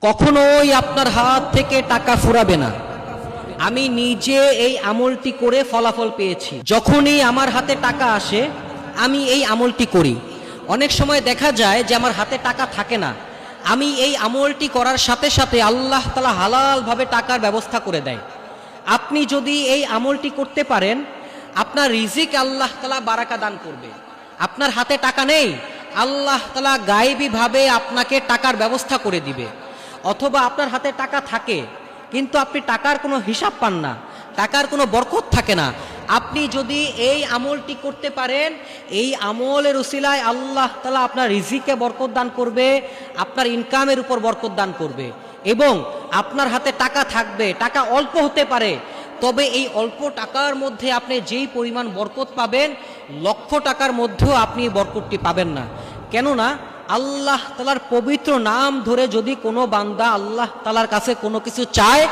কখনোই আপনার হাত থেকে টাকা ফুরাবে না। আমি নিজে এই আমলটি করে ফলাফল পেয়েছি। যখনই আমার হাতে টাকা আসে আমি এই আমলটি করি। অনেক সময় দেখা যায় যে আমার হাতে টাকা থাকে না, আমি এই আমলটি করার সাথে সাথে আল্লাহ তাআলা হালালভাবে টাকার ব্যবস্থা করে দেয়। আপনি যদি এই আমলটি করতে পারেন, আপনার রিজিক আল্লাহ তাআলা বারাকা দান করবে। আপনার হাতে টাকা নেই, আল্লাহ তাআলা গায়েবীভাবে আপনাকে টাকার ব্যবস্থা করে দিবে। অথবা আপনার হাতে টাকা থাকে কিন্তু আপনি টাকার কোনো হিসাব পান না, টাকার কোনো বরকত থাকে না। আপনি যদি এই আমলটি করতে পারেন, এই আমলের উসিলায় আল্লাহ তাআলা আপনার রিজিকে বরকত দান করবে, আপনার ইনকামের উপর বরকত দান করবে। এবং আপনার হাতে টাকা থাকবে, টাকা অল্প হতে পারে, তবে এই অল্প টাকার মধ্যে আপনি যেই পরিমাণ বরকত পাবেন, লক্ষ টাকার মধ্যেও আপনি বরকতটি পাবেন না। কেননা আল্লাহ তাআলার পবিত্র নাম ধরে যদি কোনো বান্দা আল্লাহ তাআলার কাছে কোনো কিছু চায়,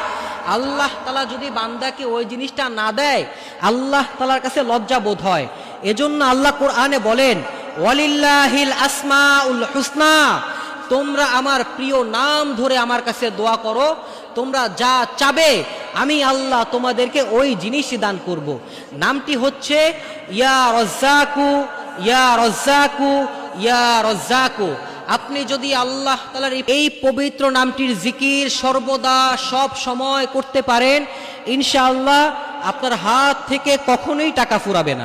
আল্লাহ তাআলা যদি বান্দাকে ওই জিনিসটা না দেয়, আল্লাহ তাআলার কাছে লজ্জা বোধ হয়। এজন্য আল্লাহ কোরআনে বলেন, ওয়ালিল্লাহিল আসমাউল হুসনা, তোমরা আমার প্রিয় নাম ধরে আমার কাছে দোয়া করো, তোমরা যা চাবে আমি আল্লাহ তোমাদেরকে ওই জিনিসই দান করব। নামটি হচ্ছে ইয়া রাজ্জাকু, ইয়া রাজ্জাকু, ইয়া রাজ্জাকু। আপনি যদি আল্লাহ তাআলার এই পবিত্র নামটির জিকির সর্বদা সব সময় করতে পারেন, ইনশাআল্লাহ আপনার হাত থেকে কখনোই টাকা ফুরাবে না।